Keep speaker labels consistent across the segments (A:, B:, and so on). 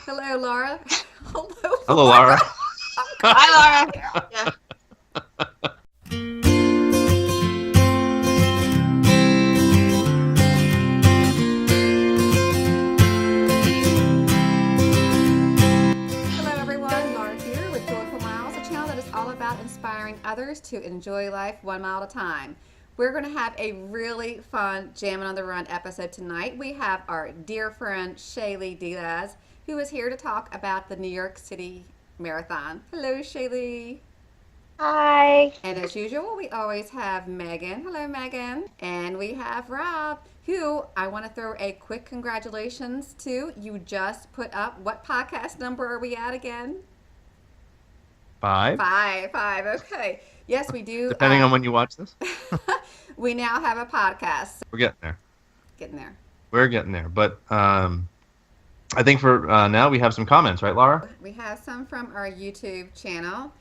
A: Hello, Laura. Hello,
B: Hello,
A: Laura.
B: Laura.
C: Hi, Laura. Yeah.
A: Hello, everyone. Laura here with Joyful Miles, a channel that is all about inspiring others to enjoy life 1 mile at a time. We're going to have a really fun Jammin On The Run episode tonight. We have our dear friend ShaeLee Diaz, who is here to talk about the New York City Marathon. Hello, ShaeLee.
C: Hi.
A: And as usual, we always have Megan. Hello, Megan. And we have Rob, who I want to throw a quick congratulations to. You just put up, what podcast number are we at again?
B: 5,
A: Five. Okay. Yes, we do.
B: depending on when you watch this.
A: We now have a podcast.
B: We're getting there.
A: Getting there.
B: We're getting there. But I think for now we have some comments, right, Laura?
A: We have some from our YouTube channel.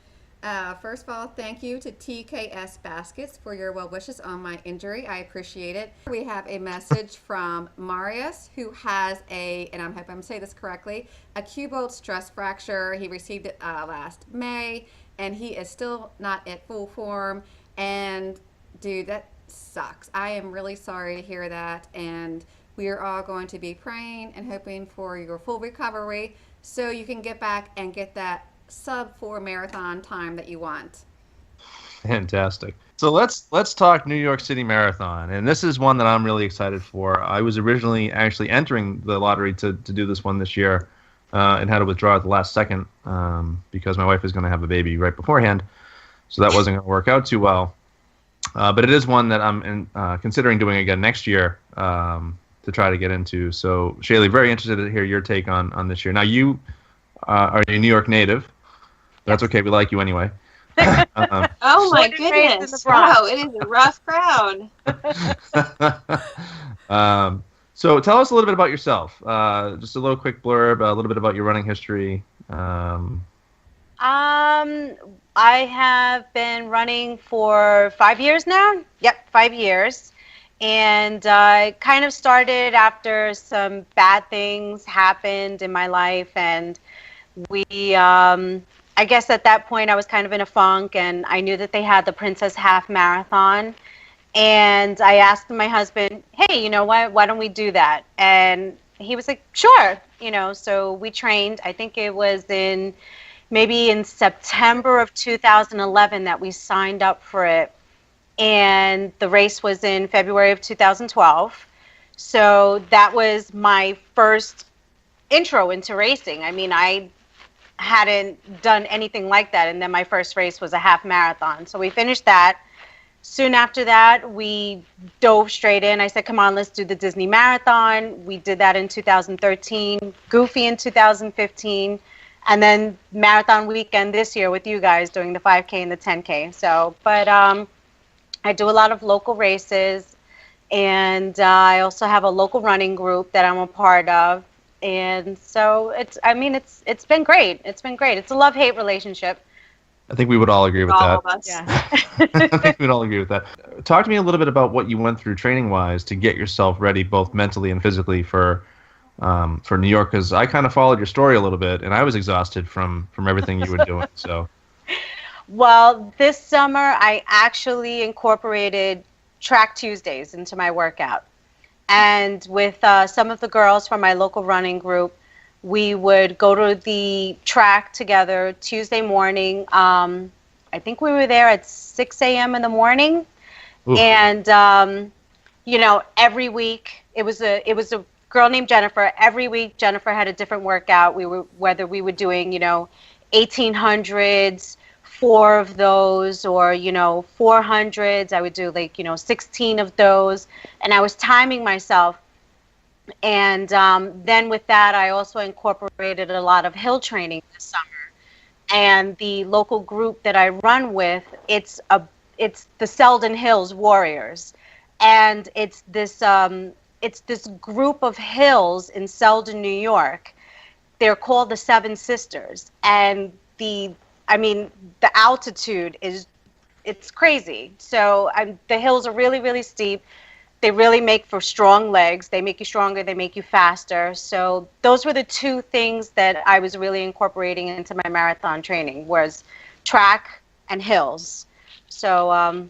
A: First of all, thank you to TKS Baskets for your well wishes on my injury. I appreciate it. We have a message from Marius, who has and I hope I'm saying this correctly, a cuboid stress fracture. He received it last May, and he is still not at full form. And dude, that sucks. I am really sorry to hear that, and we are all going to be praying and hoping for your full recovery so you can get back and get that sub-4 marathon time that you want.
B: Fantastic. So let's talk New York City Marathon, and this is one that I'm really excited for. I was originally actually entering the lottery to do this one this year, and had to withdraw at the last second because my wife is going to have a baby right beforehand, so that wasn't going to work out too well. But it is one that I'm considering doing again next year to try to get into. So ShaeLee, very interested to hear your take on this year. Now you are a New York native. That's okay. We like you anyway.
C: Oh my goodness! Wow, it is a rough crowd.
B: So tell us a little bit about yourself. Just a little quick blurb, a little bit about your running history.
D: I have been running for 5 years now. Yep, 5 years. And kind of started after some bad things happened in my life, and I guess at that point I was kind of in a funk, and I knew that they had the Princess Half Marathon, and I asked my husband, hey, you know what, why don't we do that? And he was like, sure, so we trained. I think it was maybe in September of 2011 that we signed up for it, and the race was in February of 2012. So that was my first intro into racing. I mean, I hadn't done anything like that, and then my first race was a half marathon. So we finished that. Soon after that, we dove straight in. I said, come on, let's do the Disney Marathon. We did that in 2013, Goofy in 2015, and then marathon weekend this year with you guys doing the 5K and the 10K. So, but I do a lot of local races, and I also have a local running group that I'm a part of. And so it's been great. It's been great. It's a love-hate relationship.
B: I think we would all agree with
C: All
B: that.
C: of us.
D: Yeah.
B: I think we'd all agree with that. Talk to me a little bit about what you went through training-wise to get yourself ready, both mentally and physically, for New York. Because I kind of followed your story a little bit, and I was exhausted from everything you were doing. So,
D: Well, this summer I actually incorporated Track Tuesdays into my workout. And with some of the girls from my local running group, we would go to the track together Tuesday morning. I think we were there at 6 a.m. in the morning.
B: Ooh.
D: And, every week it was a girl named Jennifer. Every week Jennifer had a different workout. Whether we were doing, 1800s, 4 of those, or 400s. I would do 16 of those, and I was timing myself. And then with that, I also incorporated a lot of hill training this summer. And the local group that I run with, it's the Selden Hills Warriors, and it's this group of hills in Selden, New York. They're called the Seven Sisters, and the altitude it's crazy. So the hills are really, really steep. they really make for strong legs. They make you stronger, they make you faster. So those were the two things that I was really incorporating into my marathon training, was track and hills. So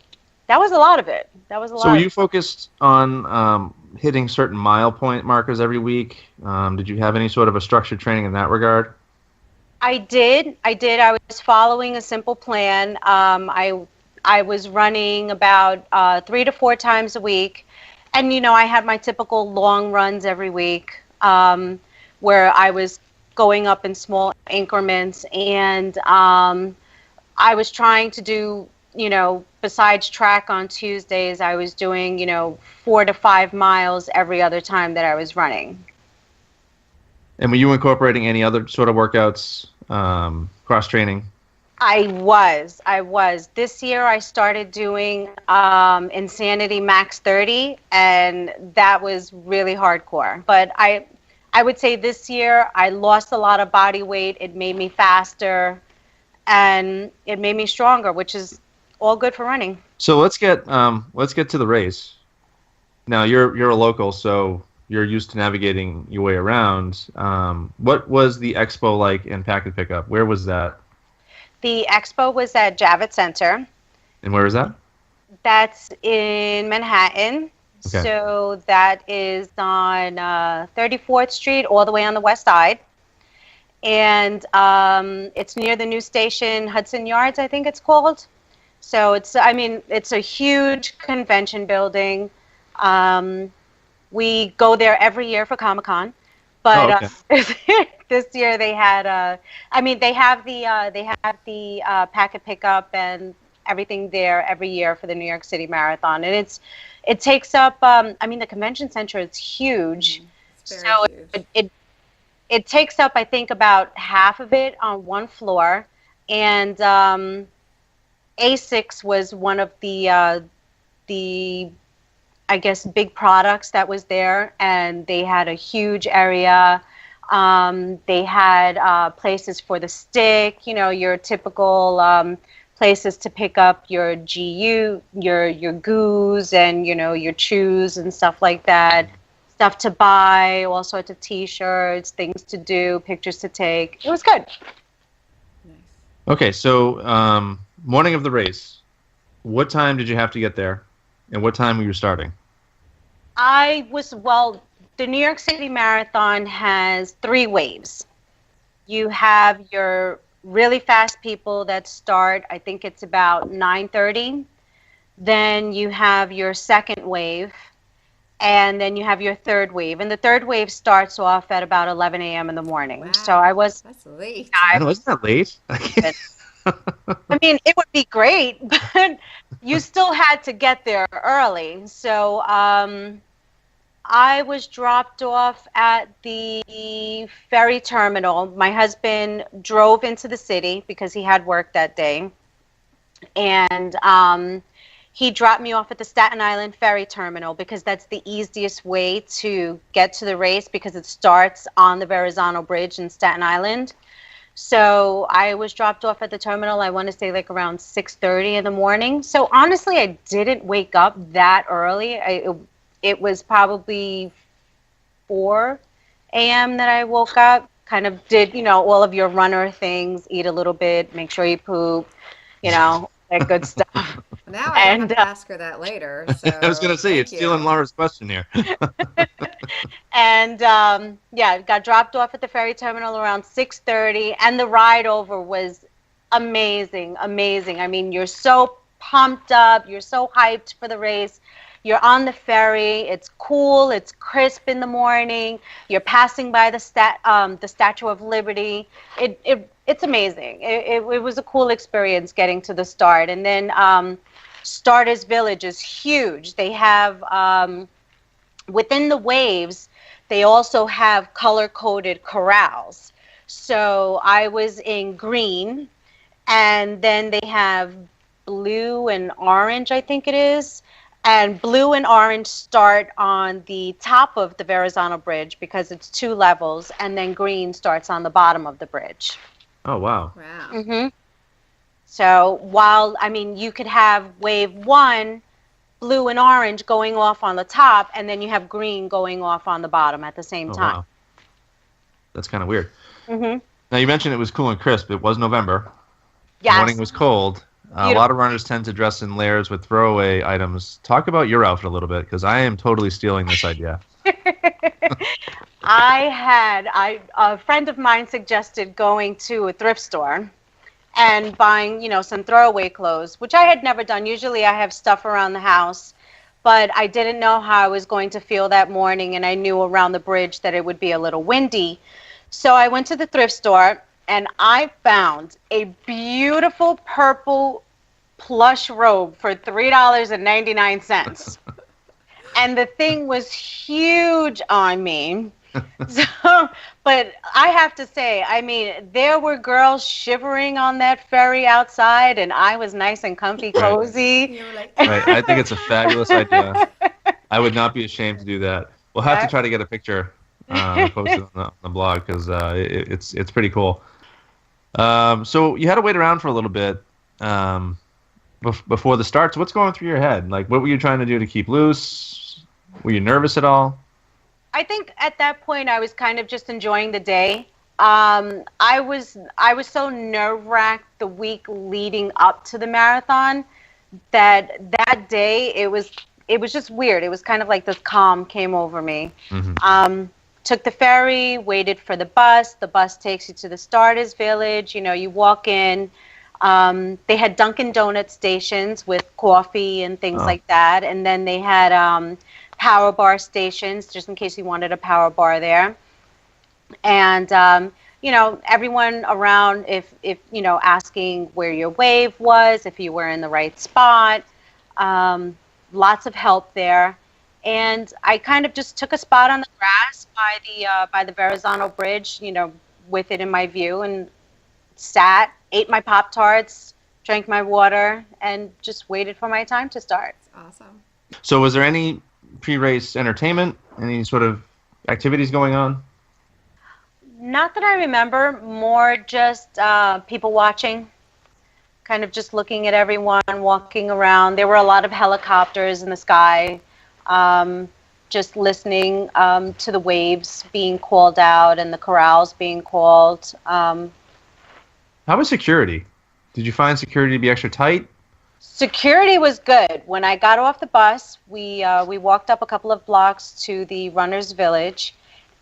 D: that was a lot of it. That was a lot.
B: So were you focused on hitting certain mile point markers every week? Did you have any sort of a structured training in that regard?
D: I did. I was following a simple plan. I was running about 3 to 4 times a week. And, you know, I had my typical long runs every week where I was going up in small increments. And I was trying to do, you know, besides track on Tuesdays, I was doing, you know, 4 to 5 miles every other time that I was running.
B: And were you incorporating any other sort of workouts, cross-training?
D: I was. This year I started doing Insanity Max 30, and that was really hardcore. But I would say this year I lost a lot of body weight. It made me faster, and it made me stronger, which is all good for running.
B: So let's get to the race. Now you're a local, so you're used to navigating your way around. What was the expo like in Packet Pickup? Where was that?
D: The expo was at Javits Center.
B: And where is that?
D: That's in Manhattan.
B: Okay.
D: So that is on 34th Street, all the way on the west side. And it's near the new station, Hudson Yards, I think it's called. So it's a huge convention building. We go there every year for Comic-Con. But this year they had, they have the packet pickup and everything there every year for the New York City Marathon, and it takes up. The convention center is huge, so huge. It takes up, I think, about half of it on one floor, and ASICS was one of the I guess big products that was there, and they had a huge area. They had places for the stick, you know, your typical places to pick up your GU, your goos, and you know, your chews and stuff like that. Stuff to buy, all sorts of T-shirts, things to do, pictures to take. It was good.
A: Nice. Okay,
B: so morning of the race, what time did you have to get there? And what time were you starting?
D: The New York City Marathon has 3 waves. You have your really fast people that start, I think it's about 9:30. Then you have your second wave, and then you have your third wave. And the third wave starts off at about 11 a.m. in the morning.
A: Wow.
D: So
A: That's late.
B: Isn't that late?
D: I mean, it would be great, but you still had to get there early. So I was dropped off at the ferry terminal. My husband drove into the city because he had work that day. And he dropped me off at the Staten Island ferry terminal because that's the easiest way to get to the race, because it starts on the Verrazano Bridge in Staten Island. So I was dropped off at the terminal, I want to say like around 6:30 in the morning. So honestly, I didn't wake up that early. It was probably 4 a.m. that I woke up, kind of did, you know, all of your runner things, eat a little bit, make sure you poop, you know, that good stuff.
A: Now I have to ask her that later. So
B: I was going to say, it's stealing Laura's question here.
D: And got dropped off at the ferry terminal around 6:30, and the ride over was amazing. I mean, you're so pumped up, you're so hyped for the race. You're on the ferry. It's cool. It's crisp in the morning. You're passing by the Statue of Liberty. It's amazing. It was a cool experience getting to the start. And then Starters Village is huge. They have within the waves, they also have color-coded corrals. So I was in green, and then they have blue and orange, I think it is. And blue and orange start on the top of the Verrazano Bridge because it's 2 levels, and then green starts on the bottom of the bridge.
B: Oh, wow.
A: Wow.
D: Mm-hmm. So while, I mean, you could have wave 1 blue and orange going off on the top, and then you have green going off on the bottom at the same time.
B: Wow. That's kind of weird.
D: Mm-hmm.
B: Now, you mentioned it was cool and crisp. It was November.
D: Yes.
B: The morning was cold. A lot of runners tend to dress in layers with throwaway items. Talk about your outfit a little bit, because I am totally stealing this idea.
D: A friend of mine suggested going to a thrift store and buying, some throwaway clothes, which I had never done. Usually I have stuff around the house, but I didn't know how I was going to feel that morning, and I knew around the bridge that it would be a little windy. So I went to the thrift store, and I found a beautiful purple plush robe for $3.99. And the thing was huge on me. But I have to say, there were girls shivering on that ferry outside, and I was nice and comfy, cozy.
B: Right. I think it's a fabulous idea. I would not be ashamed to do that. We'll have to try to get a picture posted on the blog, because it's pretty cool. So you had to wait around for a little bit before the start. So what's going through your head? Like, what were you trying to do to keep loose? Were you nervous at all?
D: I think at that point I was kind of just enjoying the day. I was so nerve-wracked the week leading up to the marathon that day it was just weird. It was kind of like this calm came over me. Mm-hmm. Took the ferry, waited for the bus. The bus takes you to the starters village. You walk in. They had Dunkin' Donuts stations with coffee and things like that, and then they had power bar stations, just in case you wanted a power bar there. And, everyone around, if asking where your wave was, if you were in the right spot, lots of help there. And I kind of just took a spot on the grass by the Verrazano Bridge, with it in my view, and sat, ate my Pop-Tarts, drank my water, and just waited for my time to start.
A: That's awesome.
B: So was there any pre-race entertainment, any sort of activities going on?
D: Not that I remember, more just people watching, kind of just looking at everyone walking around. There were a lot of helicopters in the sky, just listening to the waves being called out and the corrals being called. How
B: was security? Did you find security to be extra tight?
D: Security was good. When I got off the bus, we walked up a couple of blocks to the Runners Village,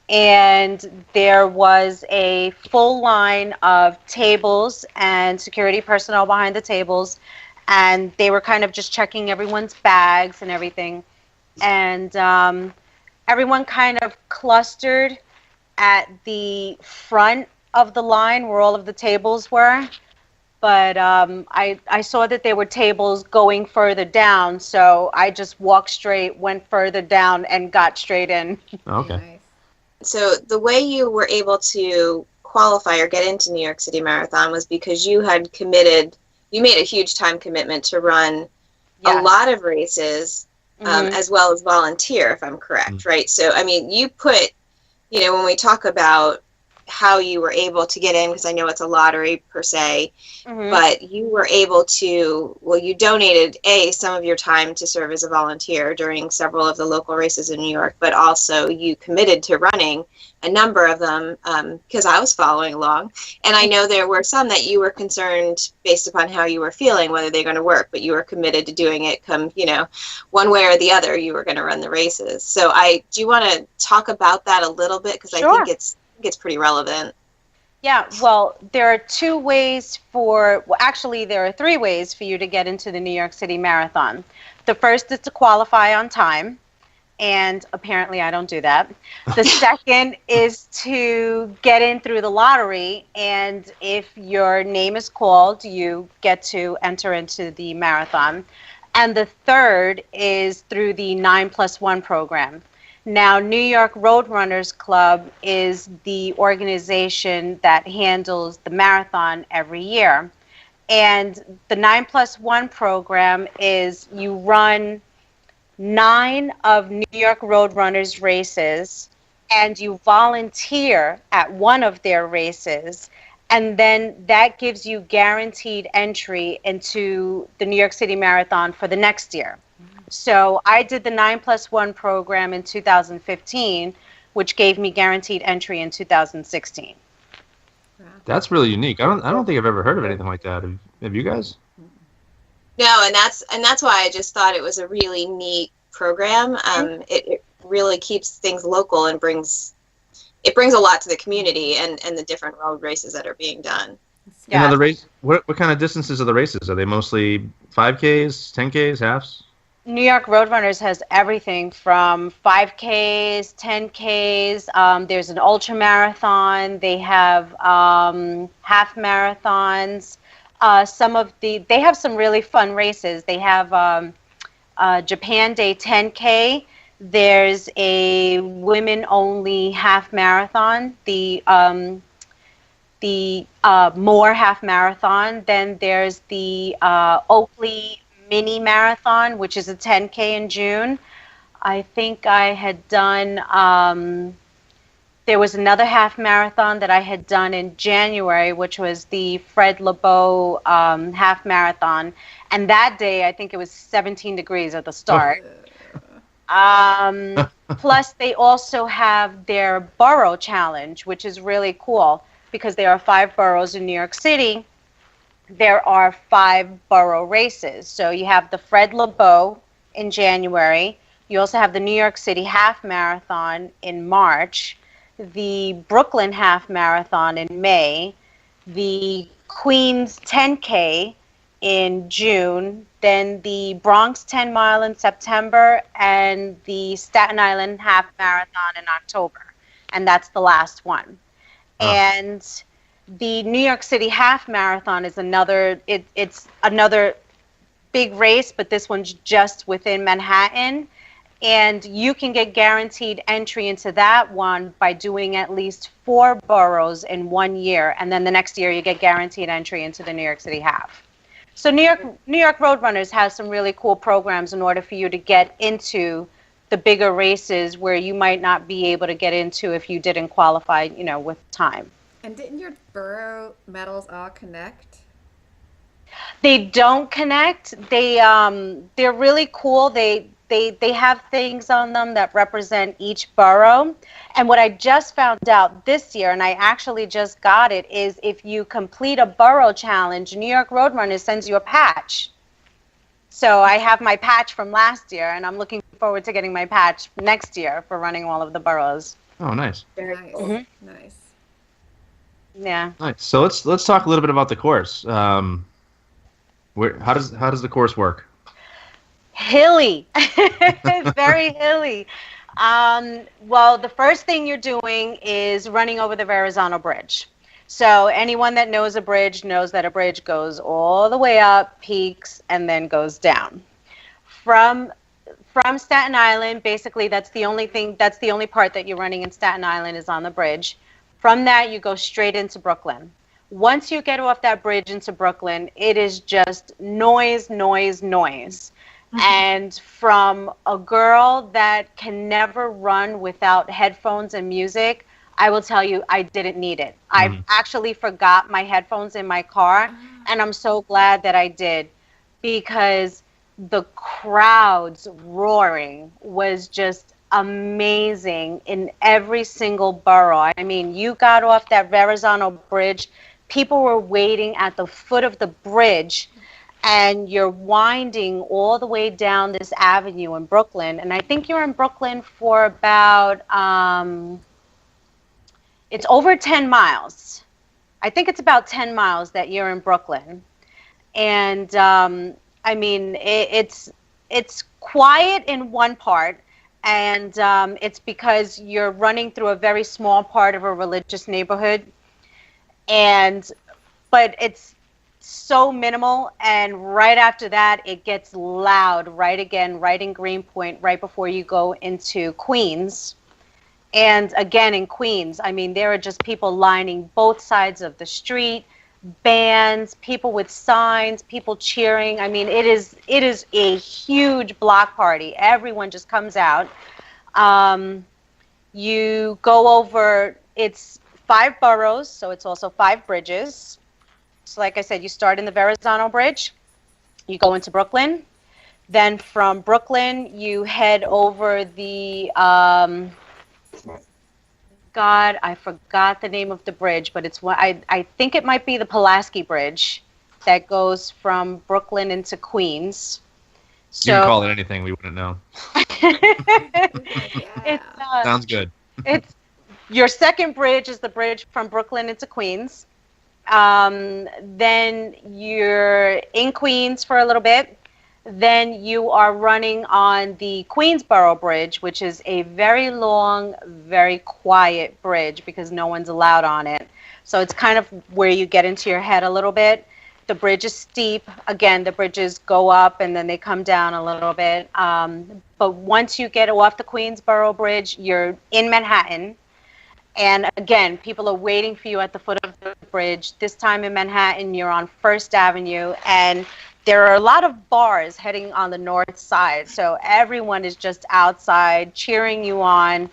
D: and there was a full line of tables and security personnel behind the tables, and they were kind of just checking everyone's bags and everything. And everyone kind of clustered at the front of the line where all of the tables were. But I saw that there were tables going further down, so I just walked straight, went further down, and got straight in.
B: Okay.
A: Nice.
C: So the way you were able to qualify or get into New York City Marathon was because you had committed, you made a huge time commitment to run a lot of races, as well as volunteer, if I'm correct, right? So, you put, when we talk about how you were able to get in, because I know it's a lottery per se, but you were able to, you donated some of your time to serve as a volunteer during several of the local races in New York, but also you committed to running a number of them, because I was following along, and I know there were some that you were concerned based upon how you were feeling, whether they're going to work, but you were committed to doing it come, one way or the other, you were going to run the races. So do you want to talk about that a little bit? Because
D: Sure.
C: I think it's pretty relevant.
D: Yeah, well, there are two ways actually there are three ways for you to get into the New York City Marathon. The first is to qualify on time, and apparently I don't do that. The second is to get in through the lottery, and if your name is called, you get to enter into the marathon. And the third is through the 9+1 program. Now, New York Road Runners Club is the organization that handles the marathon every year. And the 9+1 program is you run 9 of New York Road Runners races, and you volunteer at one of their races. And then that gives you guaranteed entry into the New York City Marathon for the next year. So I did the 9+1 program in 2015, which gave me guaranteed entry in 2016.
B: That's really unique. I don't think I've ever heard of anything like that. Have you guys?
C: No, and that's why I just thought it was a really neat program. It really keeps things local and brings a lot to the community and the different road races that are being done.
B: Yeah. And the race, what kind of distances are the races? Are they mostly 5Ks, 10Ks, halves?
D: New York Roadrunners has everything from 5Ks, 10Ks. There's an ultra marathon. They have half marathons. They have some really fun races. They have Japan Day 10K. There's a women-only half marathon. The Moore half marathon. Then there's the Oakley mini marathon, which is a 10K in June. I think I had done, there was another half marathon that I had done in January, which was the Fred LeBeau half marathon. And that day, I think it was 17 degrees at the start. Plus, they also have their borough challenge, which is really cool because there are 5 boroughs in New York City. There are 5 borough races. So you have the Fred LeBeau in January. You also have the New York City Half Marathon in March, the Brooklyn Half Marathon in May, the Queens 10K in June, then the Bronx 10 Mile in September, and the Staten Island Half Marathon in October. And that's the last one. Oh. And the New York City Half Marathon is it's another big race, but this one's just within Manhattan. And you can get guaranteed entry into that one by doing at least 4 boroughs in 1 year. And then the next year you get guaranteed entry into the New York City Half. So New York Roadrunners has some really cool programs in order for you to get into the bigger races where you might not be able to get into if you didn't qualify, with time.
A: And didn't your borough medals all connect?
D: They don't connect. They're really cool. They have things on them that represent each borough. And what I just found out this year, and I actually just got it, is if you complete a borough challenge, New York Roadrunners sends you a patch. So I have my patch from last year, and I'm looking forward to getting my patch next year for running all of the boroughs.
B: Oh, nice.
A: Very nice. Mm-hmm. Nice.
D: Yeah.
B: Nice. So let's talk a little bit about the course. How does the course work?
D: Hilly. It's very hilly. Well, the first thing you're doing is running over the Verrazano Bridge. So anyone that knows a bridge knows that a bridge goes all the way up, peaks, and then goes down. From Staten Island, basically that's the only part that you're running in Staten Island is on the bridge. From that, you go straight into Brooklyn. Once you get off that bridge into Brooklyn, it is just noise, noise, noise. Mm-hmm. And from a girl that can never run without headphones and music, I will tell you, I didn't need it. Mm-hmm. I actually forgot my headphones in my car, and I'm so glad that I did, because the crowd's roaring was just amazing in every single borough. I mean, you got off that Verrazano Bridge, people were waiting at the foot of the bridge, and you're winding all the way down this avenue in Brooklyn. And I think you're in Brooklyn for about, it's over 10 miles. I think it's about 10 miles that you're in Brooklyn. And I mean, it's quiet in one part, and it's because you're running through a very small part of a religious neighborhood. But it's so minimal, and right after that it gets loud right in Greenpoint, right before you go into Queens. And again in Queens, I mean, there are just people lining both sides of the street, bands, people with signs, people cheering. I mean, it is a huge block party. Everyone just comes out. You go over, it's 5 boroughs, so it's also 5 bridges. So like I said, you start in the Verrazano Bridge, you go into Brooklyn, Then from Brooklyn, you head over the God, I forgot the name of the bridge, but it's one. I think it might be the Pulaski Bridge that goes from Brooklyn into Queens.
B: You can
D: So
B: call it anything. We wouldn't know.
D: it's
B: Sounds good.
D: it's your second bridge is the bridge from Brooklyn into Queens. Then you're in Queens for a little bit. Then you are running on the Queensboro Bridge, which is a very long, very quiet bridge because no one's allowed on it. So it's kind of where you get into your head a little bit. The bridge is steep. Again, the bridges go up and then they come down a little bit. But once you get off the Queensboro Bridge, you're in Manhattan. And again, people are waiting for you at the foot of the bridge. This time in Manhattan, you're on First Avenue, and there are a lot of bars heading on the north side. So everyone is just outside cheering you on.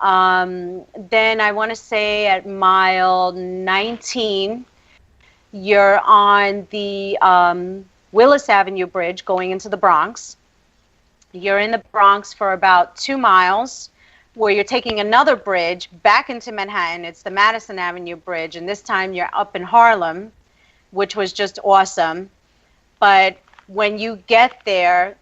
D: Then I want to say at mile 19, you're on the Willis Avenue Bridge going into the Bronx. You're in the Bronx for about 2 miles, where you're taking another bridge back into Manhattan. It's the Madison Avenue Bridge, and this time you're up in Harlem, which was just awesome. But when you get there,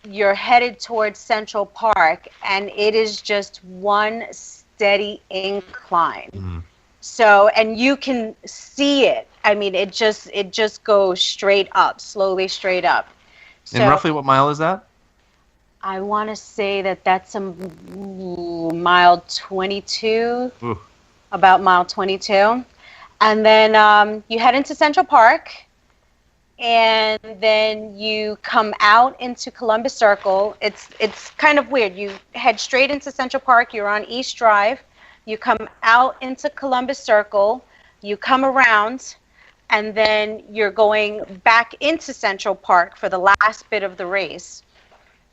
D: you're headed towards Central Park, and it is just one steady incline.
B: Mm-hmm.
D: So, and you can see it. I mean, it just goes straight up, slowly straight up. So,
B: And roughly what mile is that?
D: I want to say that that's a mile 22,
B: Ooh.
D: about mile 22. And then you head into Central Park, and then you come out into Columbus Circle. It's kind of weird. You head straight into Central Park. You're on East Drive. You come out into Columbus Circle. You come around, and then you're going back into Central Park for the last bit of the race.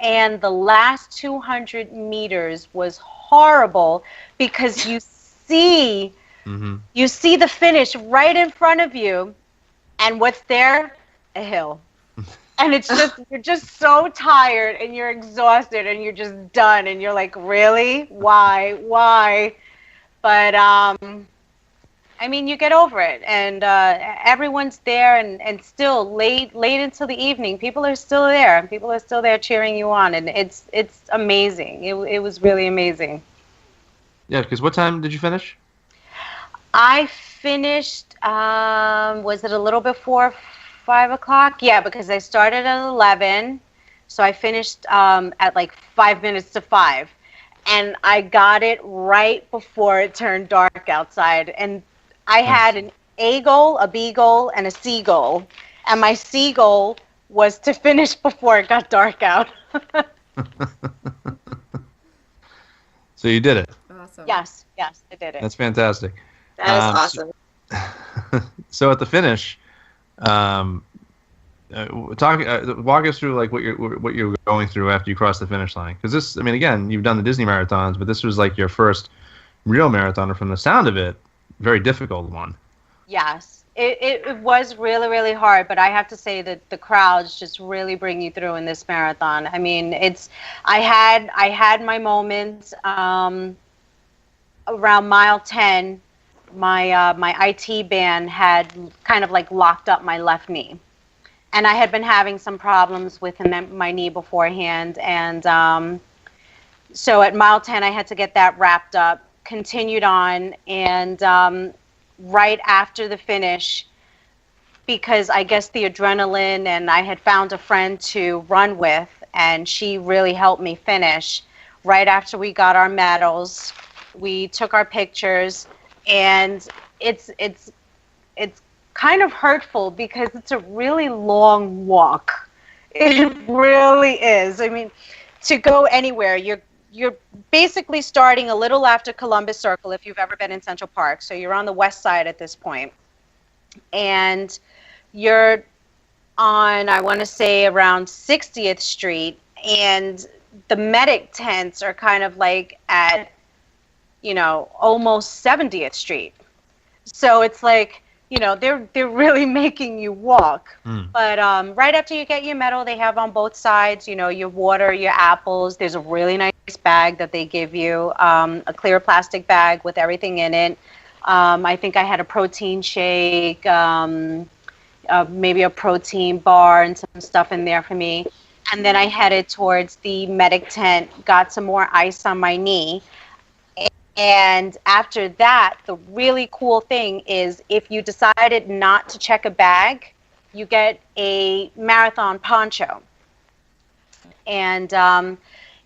D: And the last 200 meters was horrible because you see the finish right in front of you, and what's there? A hill. And it's just, you're just so tired and you're exhausted and you're just done and you're like, really? Why? But I mean, you get over it, and everyone's there, and still late into the evening, people are still there. People are still there cheering you on, and it's amazing. It was really amazing.
B: Yeah, because what time did you finish?
D: I finished. Was it a little before 5 o'clock? Yeah, because I started at 11, so I finished at like 5 minutes to 5, and I got it right before it turned dark outside, and I had an A goal, a B goal, and a C goal. And my C goal was to finish before it got dark out.
B: So you did it.
A: Awesome.
D: Yes, I did it.
B: That's fantastic.
C: That is awesome.
B: So at the finish, walk us through like what you're going through after you cross the finish line. Because this, I mean, again, you've done the Disney marathons, but this was like your first real marathon, and from the sound of it, very difficult one.
D: Yes, it was really, really hard, but I have to say that the crowds just really bring you through in this marathon. I mean, I had my moments around mile 10. My IT band had kind of like locked up my left knee, and I had been having some problems with my knee beforehand, and so at mile 10 I had to get that wrapped up. Continued on, and right after the finish, because I guess the adrenaline, and I had found a friend to run with, and she really helped me finish. Right after we got our medals, we took our pictures, and it's kind of hurtful because it's a really long walk. It really is. I mean, to go anywhere, you're basically starting a little after Columbus Circle, if you've ever been in Central Park. So you're on the west side at this point. And you're on, I want to say, around 60th Street. And the medic tents are kind of like at, almost 70th Street. So it's like they're really making you walk.
B: Mm.
D: But right after you get your medal, they have on both sides, your water, your apples. There's a really nice bag that they give you, a clear plastic bag with everything in it. I think I had a protein shake, maybe a protein bar and some stuff in there for me. And then I headed towards the medic tent, got some more ice on my knee. And after that, the really cool thing is if you decided not to check a bag, you get a marathon poncho. And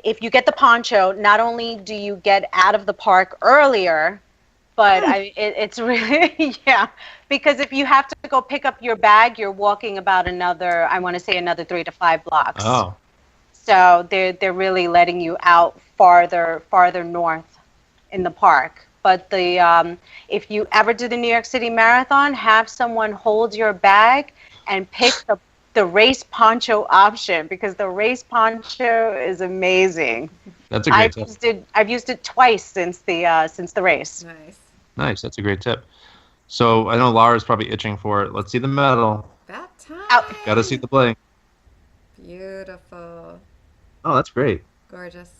D: if you get the poncho, not only do you get out of the park earlier, but it's really, yeah, because if you have to go pick up your bag, you're walking about another 3 to 5 blocks.
B: Oh.
D: So they're really letting you out farther north in the park. But if you ever do the New York City Marathon, have someone hold your bag and pick the race poncho option, because the race poncho is amazing.
B: That's a great tip.
D: I've used it twice since the race.
B: Nice. That's a great tip. So I know Laura's probably itching for it. Let's see the medal.
A: About time.
B: Got to see the bling.
A: Beautiful.
B: Oh, that's great.
A: Gorgeous.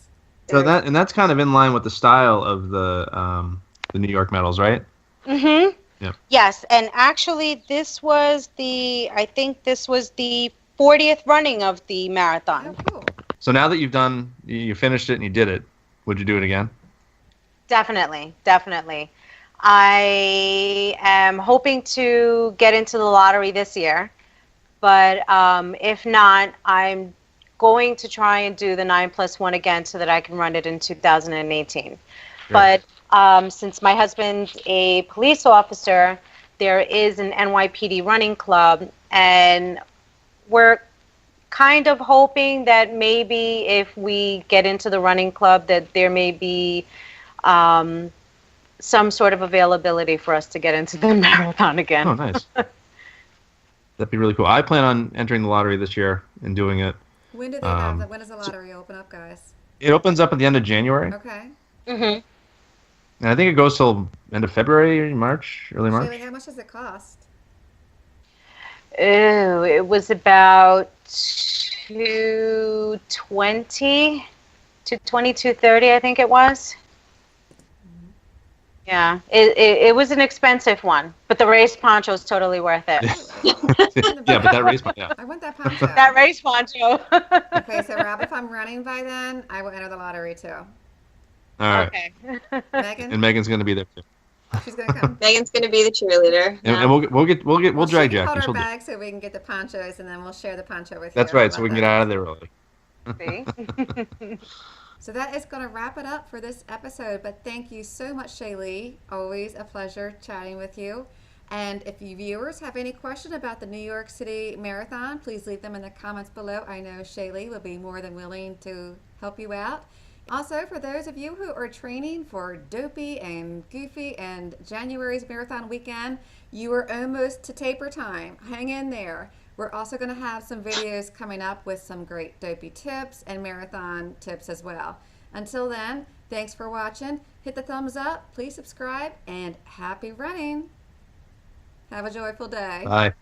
B: So that's kind of in line with the style of the New York medals, right?
D: Mm-hmm.
B: Yep.
D: Yes, and actually I think this was the 40th running of the marathon.
A: Oh, cool.
B: So now that you finished it and you did it, would you do it again?
D: Definitely. I am hoping to get into the lottery this year, but if not, I'm going to try and do the 9+1 again so that I can run it in 2018. Sure. But since my husband's a police officer, there is an NYPD running club, and we're kind of hoping that maybe if we get into the running club that there may be some sort of availability for us to get into the marathon again.
B: Oh, nice. That'd be really cool. I plan on entering the lottery this year and doing it.
A: When do they have that? When does the lottery open up, guys?
B: It opens up at the end of January.
A: Okay.
D: Mm-hmm.
B: And I think it goes till end of February, March, early March.
A: ShaeLee, how much does it cost?
D: Oh, it was about $220 to $230, I think it was. Yeah, it was an expensive one, but the race poncho is totally worth it.
B: Yeah, but that race poncho.
A: I want that poncho.
D: That race poncho.
A: Okay, so Rob, if I'm running by then, I will enter the lottery too.
B: All right.
D: Okay.
A: Megan?
B: And Megan's going to be there too.
A: She's gonna come.
C: Megan's going to be the cheerleader.
B: And we'll drag Jack.
A: Hold our bag so we can get the ponchos, and then we'll share the poncho with you.
B: That's right, so we can get out of there early.
D: See?
A: So that is going to wrap it up for this episode. But thank you so much, ShaeLee. Always a pleasure chatting with you. And if you viewers have any question about the New York City Marathon, please leave them in the comments below. I know ShaeLee will be more than willing to help you out. Also, for those of you who are training for Dopey and Goofy and January's marathon weekend, you are almost to taper time. Hang in there. We're also going to have some videos coming up with some great Dopey tips and marathon tips as well. Until then, thanks for watching. Hit the thumbs up, please subscribe, and happy running. Have a joyful day.
B: Bye.